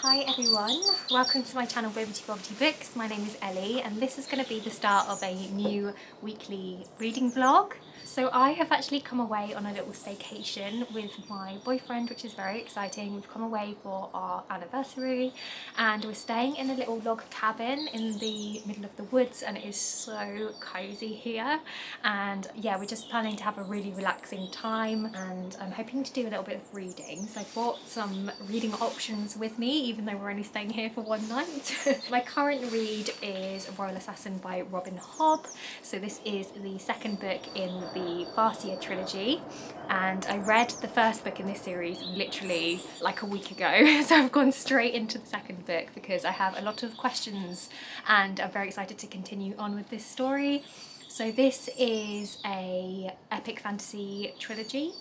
Hi everyone, welcome to my channel Bobbity Bobbity Books. My name is Ellie and this is going to be the start of a new weekly reading vlog. So I have actually come away on a little staycation with my boyfriend, which is very exciting. We've come away for our anniversary and we're staying in a little log cabin in the middle of the woods, and it is so cozy here. And yeah, we're just planning to have a really relaxing time, and I'm hoping to do a little bit of reading. So I brought some reading options with me, even though we're only staying here for one night. My current read is Royal Assassin by Robin Hobb. So this is the second book in the Farseer trilogy, and I read the first book in this series literally like a week ago. So I've gone straight into the second book because I have a lot of questions and I'm very excited to continue on with this story. So this is a epic fantasy trilogy,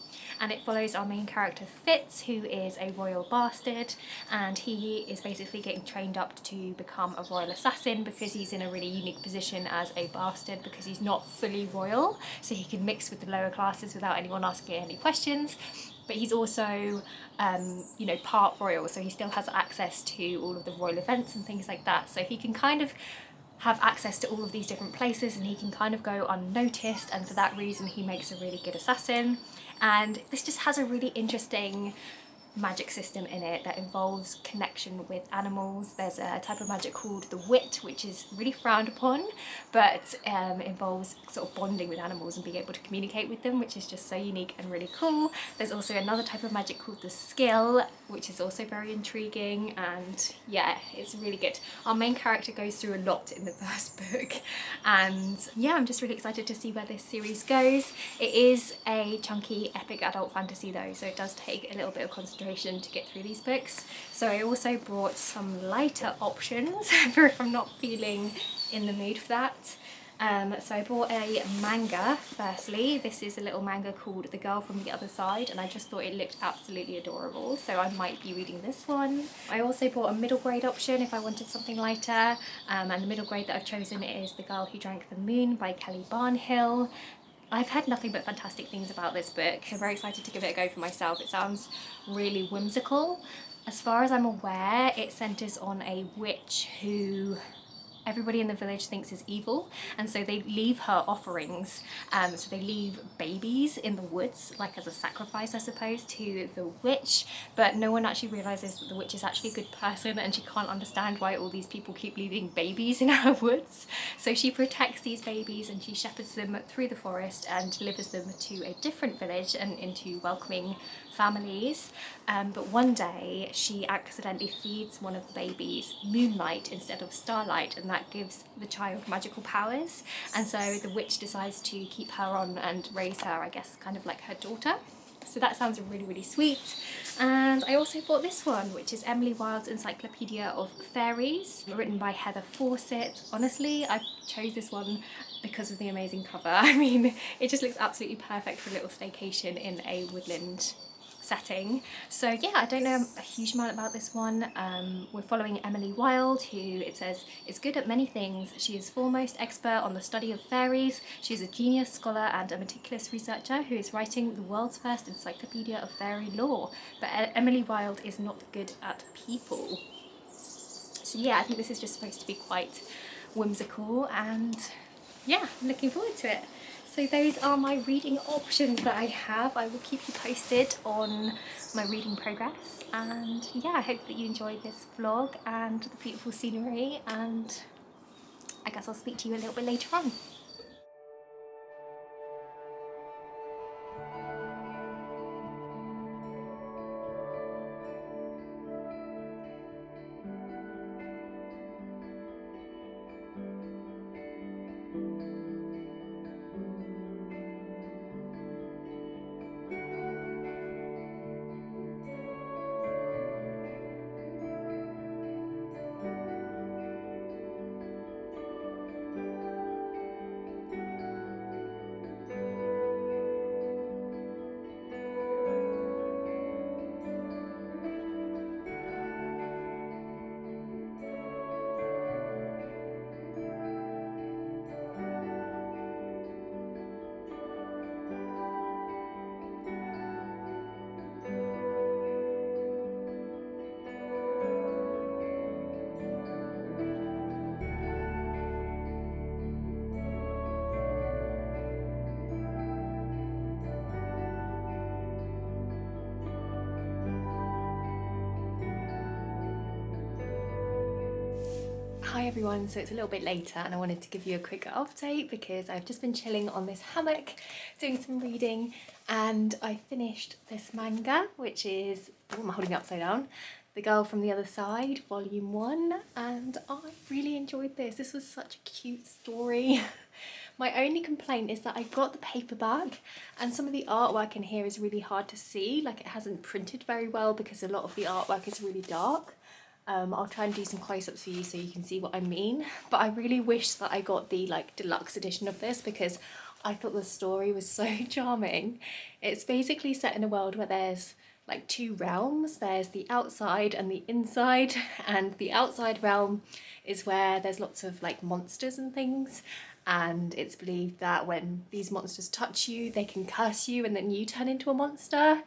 and it follows our main character Fitz, who is a royal bastard, and he is basically getting trained up to become a royal assassin because he's in a really unique position as a bastard, because he's not fully royal, so he can mix with the lower classes without anyone asking any questions. But he's also, you know, part royal, so he still has access to all of the royal events and things like that. So he can kind of have access to all of these different places, and he can kind of go unnoticed, and for that reason he makes a really good assassin. And this just has a really interesting magic system in it that involves connection with animals. There's a type of magic called the wit, which is really frowned upon, but involves sort of bonding with animals and being able to communicate with them, which is just so unique and really cool. There's also another type of magic called the skill, which is also very intriguing, and yeah, it's really good. Our main character goes through a lot in the first book, and yeah, I'm just really excited to see where this series goes. It is a chunky epic adult fantasy though, so it does take a little bit of concentration to get through these books. So I also brought some lighter options for if I'm not feeling in the mood for that. So I bought a manga firstly. This is a little manga called The Girl from the Other Side, and I just thought it looked absolutely adorable, so I might be reading this one. I also bought a middle grade option if I wanted something lighter, and the middle grade that I've chosen is The Girl Who Drank the Moon by Kelly Barnhill. I've heard nothing but fantastic things about this book. I'm very excited to give it a go for myself. It sounds really whimsical. As far as I'm aware, it centres on a witch who everybody in the village thinks is evil, and so they leave her offerings. So they leave babies in the woods, like as a sacrifice I suppose to the witch, but no one actually realises that the witch is actually a good person, and she can't understand why all these people keep leaving babies in her woods. So she protects these babies and she shepherds them through the forest and delivers them to a different village and into welcoming families. But one day she accidentally feeds one of the babies moonlight instead of starlight, and that gives the child magical powers, and so the witch decides to keep her on and raise her, I guess, kind of like her daughter. So that sounds really, really sweet. And I also bought this one, which is Emily Wilde's Encyclopedia of Fairies, written by Heather Fawcett. Honestly, I chose this one because of the amazing cover. I mean, it just looks absolutely perfect for a little staycation in a woodland setting. So yeah, I don't know a huge amount about this one. We're following Emily Wilde, who it says is good at many things. She is foremost expert on the study of fairies. She is a genius scholar and a meticulous researcher who is writing the world's first encyclopedia of fairy lore. But Emily Wilde is not good at people. So yeah, I think this is just supposed to be quite whimsical, and yeah, I'm looking forward to it. So those are my reading options that I have. I will keep you posted on my reading progress, and yeah, I hope that you enjoyed this vlog and the beautiful scenery, and I guess I'll speak to you a little bit later on. Hi everyone, so it's a little bit later and I wanted to give you a quick update because I've just been chilling on this hammock doing some reading, and I finished this manga, which is, oh, I'm holding it upside down, The Girl from the Other Side, Volume 1, and I really enjoyed this. This was such a cute story. My only complaint is that I got the paperback and some of the artwork in here is really hard to see, like it hasn't printed very well because a lot of the artwork is really dark. I'll try and do some close-ups for you so you can see what I mean, but I really wish that I got the deluxe edition of this because I thought the story was so charming. It's basically set in a world where there's like two realms. There's the outside and the inside, and the outside realm is where there's lots of like monsters and things, and it's believed that when these monsters touch you they can curse you and then you turn into a monster.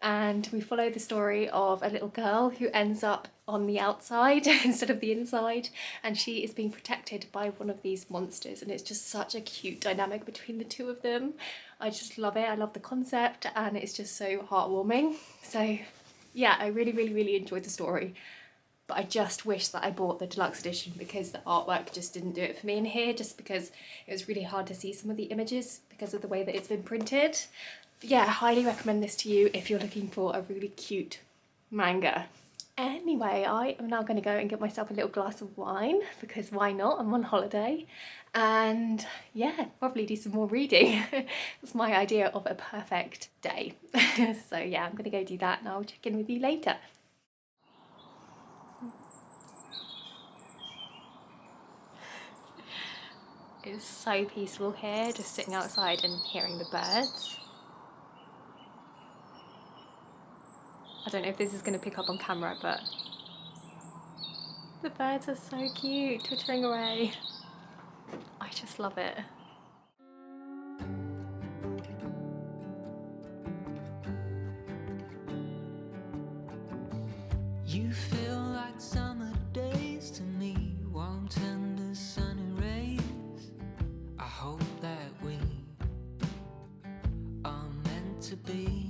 And we follow the story of a little girl who ends up on the outside instead of the inside, and she is being protected by one of these monsters, and it's just such a cute dynamic between the two of them. I just love it. I love the concept and it's just so heartwarming. So yeah, I really enjoyed the story, but I just wish that I bought the deluxe edition because the artwork just didn't do it for me in here, just because it was really hard to see some of the images because of the way that it's been printed. Yeah, I highly recommend this to you if you're looking for a really cute manga. Anyway, I am now going to go and get myself a little glass of wine because why not? I'm on holiday, and yeah, probably do some more reading. That's my idea of a perfect day. So yeah, I'm going to go do that and I'll check in with you later. It's so peaceful here, just sitting outside and hearing the birds. I don't know if this is going to pick up on camera, but the birds are so cute, twittering away. I just love it. You feel like summer days to me, warm, tender, sunny rays. I hope that we are meant to be.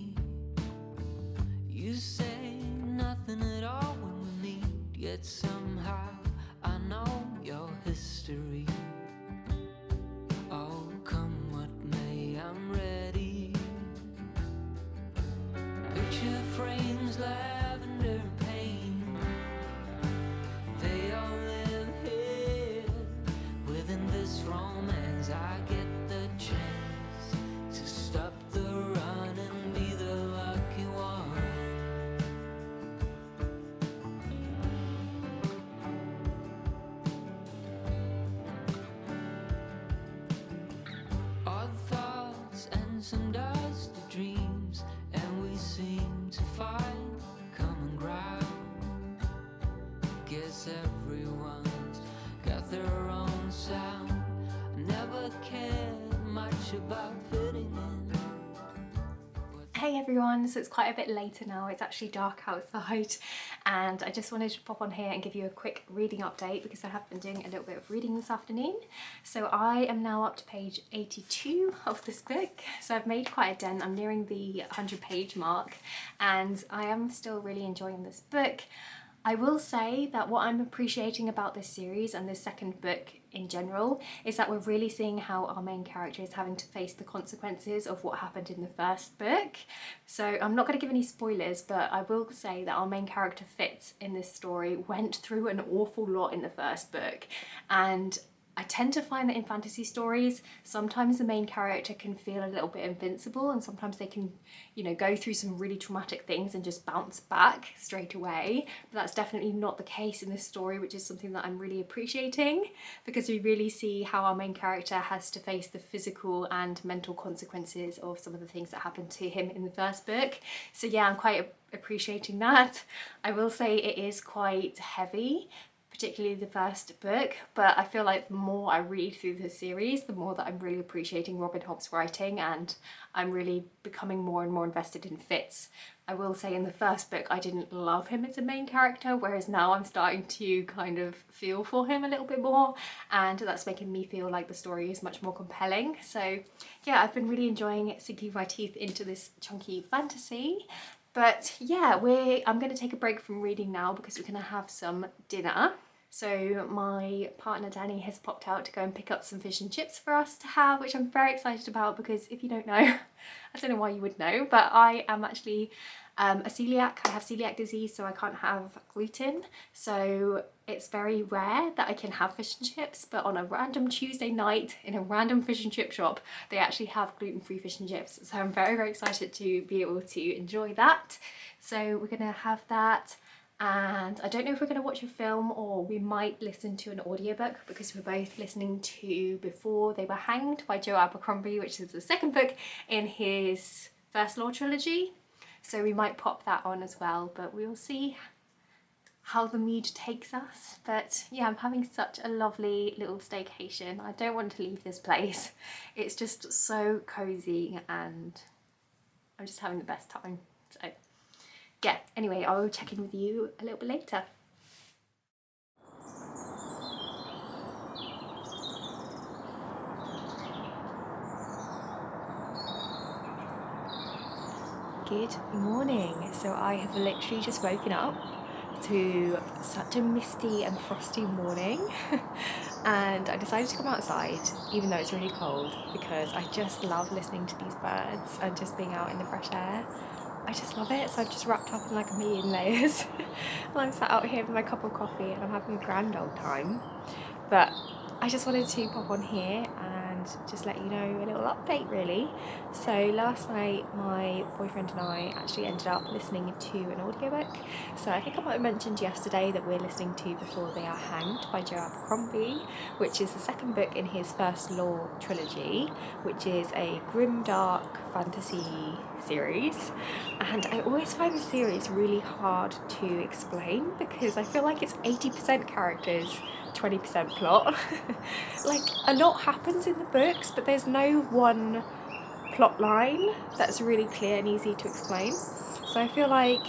You say nothing at all when we meet, yet somehow I know your history. Oh, come what may, I'm ready. Picture frames, lavender paint, they all live here within this romance. I get the chance to stop the run and be the lucky one. Odd thoughts and some dusty dreams, and we seem to find common ground. Guess everyone's got their own sound. I never cared much about fitting in. Hey everyone, so it's quite a bit later now, it's actually dark outside, and I just wanted to pop on here and give you a quick reading update because I have been doing a little bit of reading this afternoon. So I am now up to page 82 of this book, so I've made quite a dent. I'm nearing the 100-page mark and I am still really enjoying this book. I will say that what I'm appreciating about this series and this second book in general is that we're really seeing how our main character is having to face the consequences of what happened in the first book. So I'm not going to give any spoilers, but I will say that our main character Fitz in this story went through an awful lot in the first book, and I tend to find that in fantasy stories, sometimes the main character can feel a little bit invincible, and sometimes they can, you know, go through some really traumatic things and just bounce back straight away. But that's definitely not the case in this story, which is something that I'm really appreciating, because we really see how our main character has to face the physical and mental consequences of some of the things that happened to him in the first book. So yeah, I'm quite appreciating that. I will say it is quite heavy, particularly the first book, but I feel like the more I read through the series, the more that I'm really appreciating Robin Hobb's writing, and I'm really becoming more and more invested in Fitz. I will say in the first book I didn't love him as a main character, whereas now I'm starting to kind of feel for him a little bit more, and that's making me feel like the story is much more compelling. So yeah, I've been really enjoying sinking my teeth into this chunky fantasy. But yeah, I'm going to take a break from reading now because we're going to have some dinner. So my partner Danny has popped out to go and pick up some fish and chips for us to have, which I'm very excited about because if you don't know, I don't know why you would know, but I am actually a celiac. I have celiac disease, so I can't have gluten. So it's very rare that I can have fish and chips, but on a random Tuesday night in a random fish and chip shop, they actually have gluten-free fish and chips. So I'm very, very excited to be able to enjoy that. So we're gonna have that. And I don't know if we're going to watch a film or we might listen to an audiobook because we're both listening to Before They Were Hanged by Joe Abercrombie, which is the second book in his First Law trilogy. So we might pop that on as well, but we'll see how the mood takes us. But yeah, I'm having such a lovely little staycation. I don't want to leave this place. It's just so cozy and I'm just having the best time. So yeah, anyway, I'll check in with you a little bit later. Good morning. So I have literally just woken up to such a misty and frosty morning and I decided to come outside even though it's really cold because I just love listening to these birds and just being out in the fresh air. I just love it, so I've just wrapped up in like a million layers and I'm sat out here with my cup of coffee and I'm having a grand old time. But I just wanted to pop on here and just let you know a little update really. So last night my boyfriend and I actually ended up listening to an audiobook. So I think I might have mentioned yesterday that we're listening to Before They Are Hanged by Joe Abercrombie, which is the second book in his First Law trilogy, which is a grimdark fantasy series. And I always find the series really hard to explain because I feel like it's 80% characters, 20% plot. Like a lot happens in the books, but there's no one plot line that's really clear and easy to explain. So I feel like,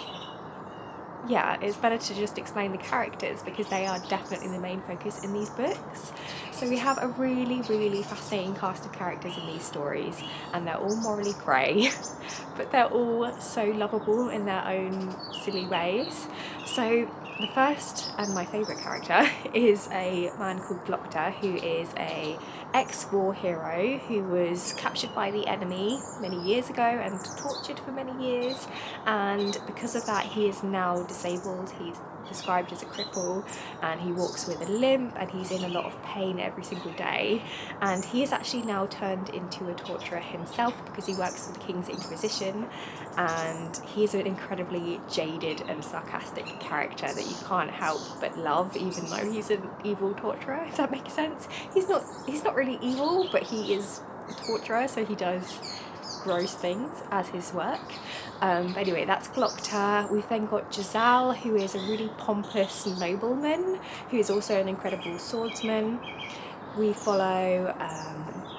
yeah, it's better to just explain the characters because they are definitely the main focus in these books. So we have a really, really fascinating cast of characters in these stories and they're all morally grey, but they're all so lovable in their own silly ways. So the first and my favourite character is a man called Glockter, who is a ex-war hero who was captured by the enemy many years ago and tortured for many years, and because of that he is now disabled. He's described as a cripple and he walks with a limp and he's in a lot of pain every single day, and he is actually now turned into a torturer himself because he works for the King's Inquisition, and he's an incredibly jaded and sarcastic character that you can't help but love even though he's an evil torturer, if that makes sense. He's not really evil, but he is a torturer, so he does gross things as his work. But anyway, that's Glockter. We've then got Giselle, who is a really pompous nobleman who is also an incredible swordsman. We follow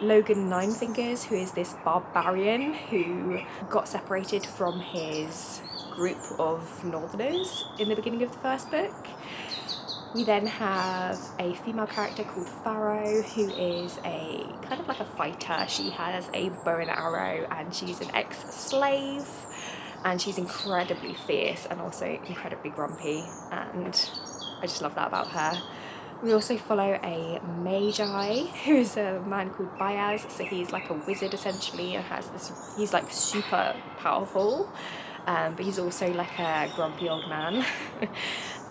Logan Ninefingers, who is this barbarian who got separated from his group of northerners in the beginning of the first book. We then have a female character called Pharaoh, who is a kind of like a fighter. She has a bow and arrow and she's an ex-slave and she's incredibly fierce and also incredibly grumpy, and I just love that about her. We also follow a magi who's a man called Baez, so he's like a wizard essentially and has this, he's like super powerful, but he's also like a grumpy old man.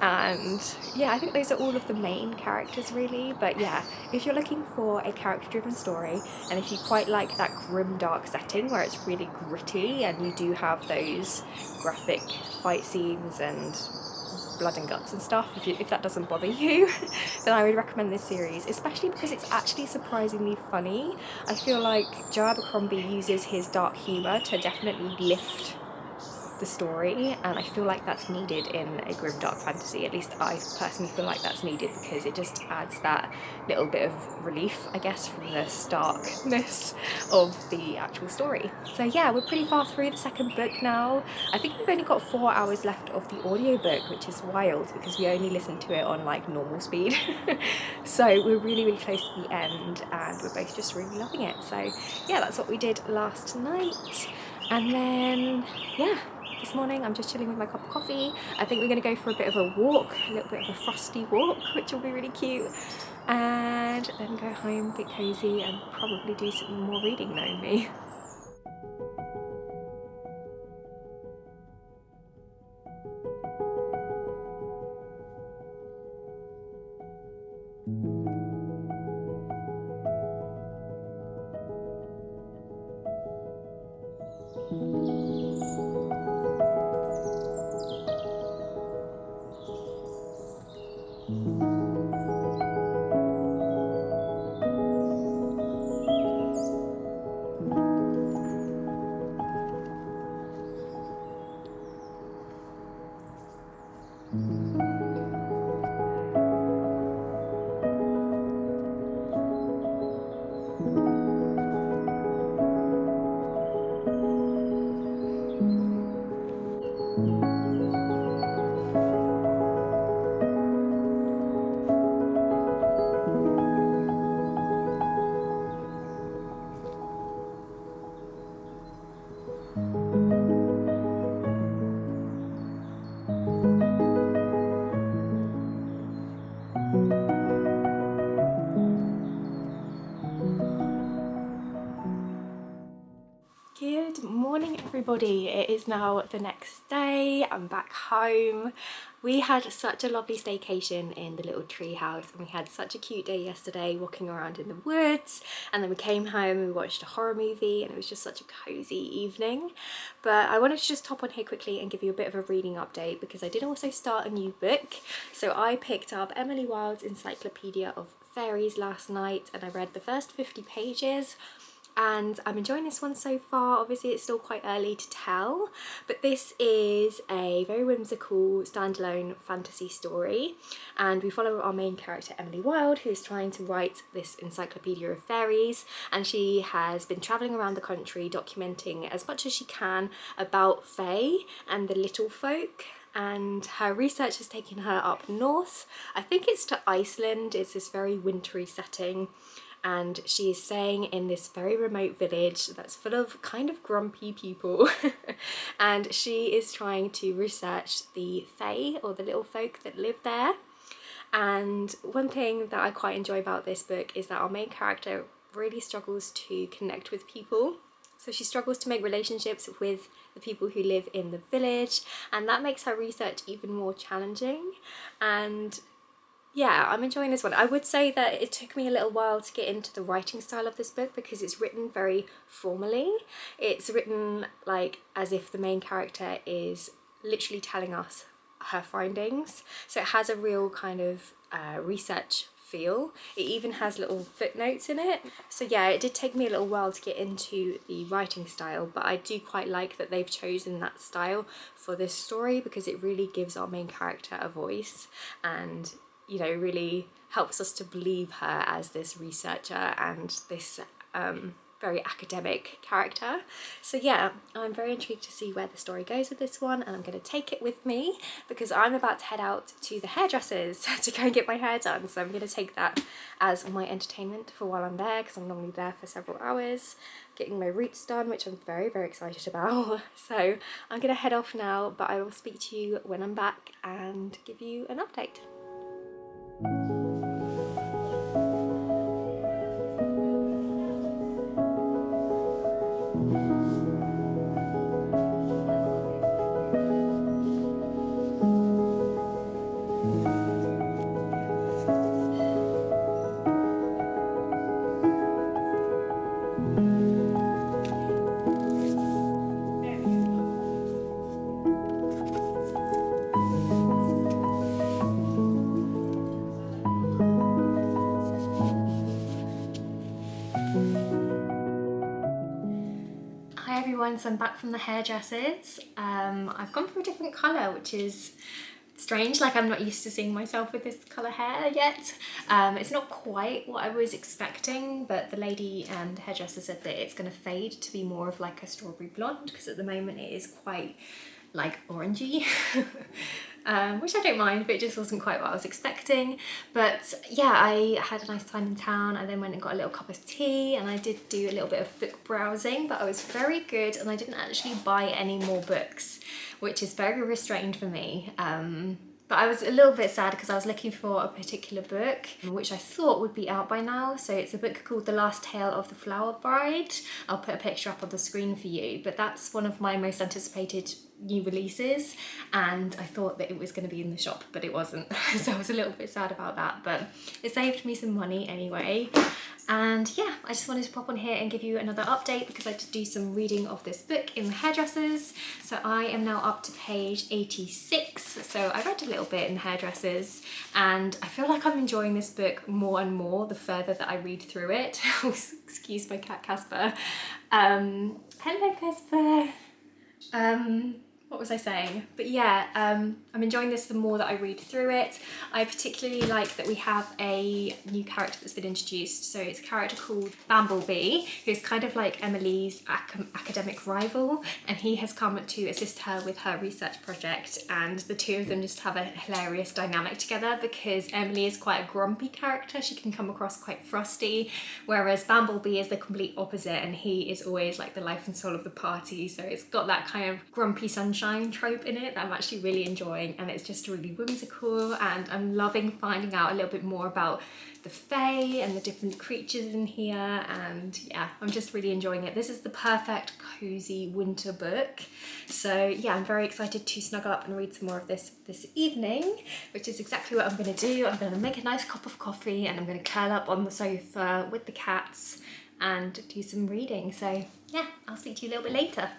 And yeah, I think those are all of the main characters really. But yeah, if you're looking for a character driven story and if you quite like that grim dark setting where it's really gritty and you do have those graphic fight scenes and blood and guts and stuff, if that doesn't bother you, then I would recommend this series, especially because it's actually surprisingly funny. I feel like Joe Abercrombie uses his dark humour to definitely lift the story, and I feel like that's needed in a grim dark fantasy. At least I personally feel like that's needed because it just adds that little bit of relief, I guess, from the starkness of the actual story. So yeah, we're pretty far through the second book now. I think we've only got 4 hours left of the audiobook, which is wild because we only listened to it on like normal speed. So we're really, really close to the end and we're both just really loving it. So yeah, that's what we did last night. And then yeah, this morning I'm just chilling with my cup of coffee. I think we're going to go for a bit of a walk, a little bit of a frosty walk, which will be really cute, and then go home, get cozy, and probably do some more reading knowing me. Good morning everybody, it is now the next day, I'm back home. We had such a lovely staycation in the little tree house and we had such a cute day yesterday walking around in the woods, and then we came home and we watched a horror movie and it was just such a cozy evening. But I wanted to just hop on here quickly and give you a bit of a reading update because I did also start a new book. So I picked up Emily Wilde's Encyclopedia of Fairies last night and I read the first 50 pages. And I'm enjoying this one so far. Obviously it's still quite early to tell, but this is a very whimsical standalone fantasy story, and we follow our main character Emily Wilde, who's trying to write this encyclopedia of fairies, and she has been travelling around the country documenting as much as she can about fae and the little folk. And her research has taken her up north. I think it's to Iceland. It's this very wintry setting, and she is staying in this very remote village that's full of kind of grumpy people and she is trying to research the fae, or the little folk that live there. And one thing that I quite enjoy about this book is that our main character really struggles to connect with people. So she struggles to make relationships with the people who live in the village, and that makes her research even more challenging. And yeah, I'm enjoying this one. I would say that it took me a little while to get into the writing style of this book because it's written very formally. It's written like as if the main character is literally telling us her findings. So it has a real kind of research feel. It even has little footnotes in it. So yeah, it did take me a little while to get into the writing style, but I do quite like that they've chosen that style for this story because it really gives our main character a voice and, you know, really helps us to believe her as this researcher and this very academic character. So yeah, I'm very intrigued to see where the story goes with this one, and I'm going to take it with me because I'm about to head out to the hairdressers to go and get my hair done. So I'm going to take that as my entertainment for while I'm there, because I'm normally there for several hours getting my roots done, which I'm very, very excited about. So I'm going to head off now, but I will speak to you when I'm back and give you an update. Hi everyone, so I'm back from the hairdressers. I've gone for a different colour, which is strange, like I'm not used to seeing myself with this colour hair yet. It's not quite what I was expecting, but the lady and hairdresser said that it's going to fade to be more of like a strawberry blonde, because at the moment it is quite like orangey. Which I don't mind, but it just wasn't quite what I was expecting. But yeah, I had a nice time in town. I then went and got a little cup of tea, and I did do a little bit of book browsing, but I was very good and I didn't actually buy any more books, which is very restrained for me. But I was a little bit sad because I was looking for a particular book which I thought would be out by now. So it's a book called The Last Tale of the Flower Bride. I'll put a picture up on the screen for you, but that's one of my most anticipated new releases, and I thought that it was going to be in the shop, but it wasn't. So I was a little bit sad about that, but it saved me some money anyway. And yeah, I just wanted to pop on here and give you another update because I did do some reading of this book in the hairdressers. So I am now up to page 86. So I read a little bit in the hairdressers, and I feel like I'm enjoying this book more and more the further that I read through it. Excuse my cat Casper. Hello Casper. What was I saying? But yeah, I'm enjoying this the more that I read through it. I particularly like that we have a new character that's been introduced. So it's a character called Bumblebee, who's kind of like Emily's academic rival, and he has come to assist her with her research project, and the two of them just have a hilarious dynamic together because Emily is quite a grumpy character. She can come across quite frosty, whereas Bumblebee is the complete opposite, and he is always like the life and soul of the party. So it's got that kind of grumpy sunshine trope in it that I'm actually really enjoying, and it's just really whimsical, and I'm loving finding out a little bit more about the Fae and the different creatures in here, and yeah, I'm just really enjoying it. This is the perfect cozy winter book. So yeah, I'm very excited to snuggle up and read some more of this evening, which is exactly what I'm going to do. I'm going to make a nice cup of coffee and I'm going to curl up on the sofa with the cats and do some reading. So yeah, I'll speak to you a little bit later.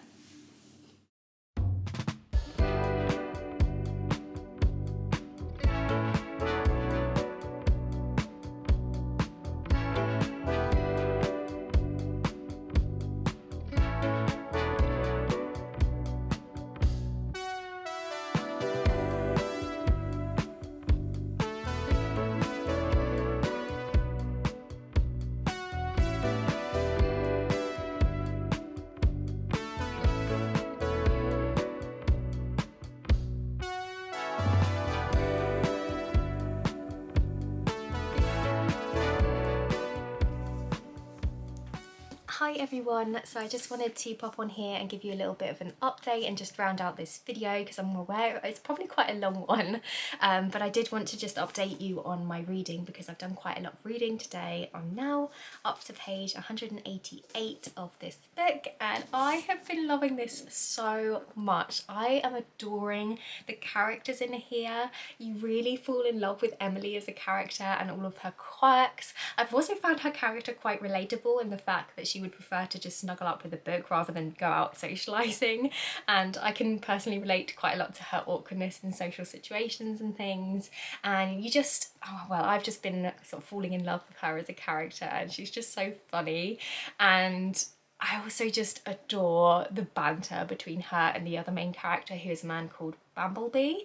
Hi everyone, so I just wanted to pop on here and give you a little bit of an update and just round out this video because I'm aware it's probably quite a long one, but I did want to just update you on my reading because I've done quite a lot of reading today. I'm now up to page 188 of this book and I have been loving this so much. I am adoring the characters in here. You really fall in love with Emily as a character and all of her quirks. I've also found her character quite relatable in the fact that she would prefer to just snuggle up with a book rather than go out socialising, and I can personally relate quite a lot to her awkwardness in social situations and things, and you just, oh, well, I've just been sort of falling in love with her as a character, and she's just so funny. And I also just adore the banter between her and the other main character, who is a man called Bumblebee,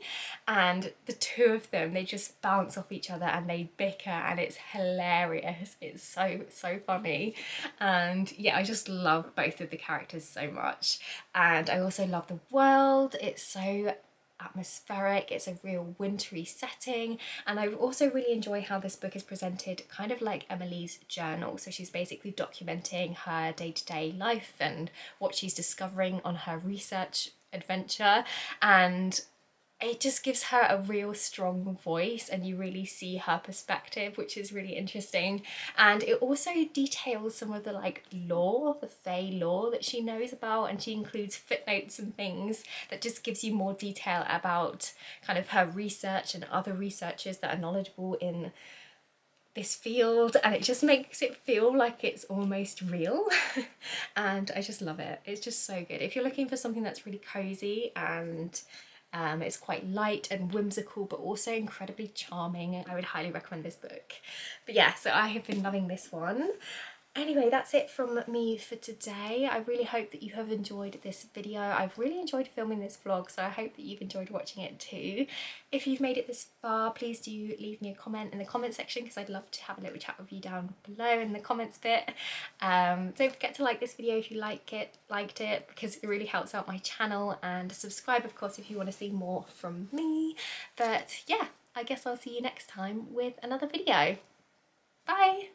and the two of them, they just bounce off each other and they bicker and it's hilarious. It's so funny, and yeah, I just love both of the characters so much. And I also love the world. It's so atmospheric, it's a real wintry setting, and I also really enjoy how this book is presented kind of like Emily's journal. So she's basically documenting her day-to-day life and what she's discovering on her research adventure, and it just gives her a real strong voice and you really see her perspective, which is really interesting. And it also details some of the like lore, the Fae lore that she knows about, and she includes footnotes and things that just gives you more detail about kind of her research and other researchers that are knowledgeable in this field, and it just makes it feel like it's almost real. And I just love it. It's just so good. If you're looking for something that's really cozy and it's quite light and whimsical but also incredibly charming, I would highly recommend this book. But yeah, so I have been loving this one. Anyway, that's it from me for today. I really hope that you have enjoyed this video. I've really enjoyed filming this vlog, so I hope that you've enjoyed watching it too. If you've made it this far, please do leave me a comment in the comment section, because I'd love to have a little chat with you down below in the comments bit. Don't forget to like this video if you liked it, because it really helps out my channel, and subscribe of course if you want to see more from me. But yeah, I guess I'll see you next time with another video. Bye!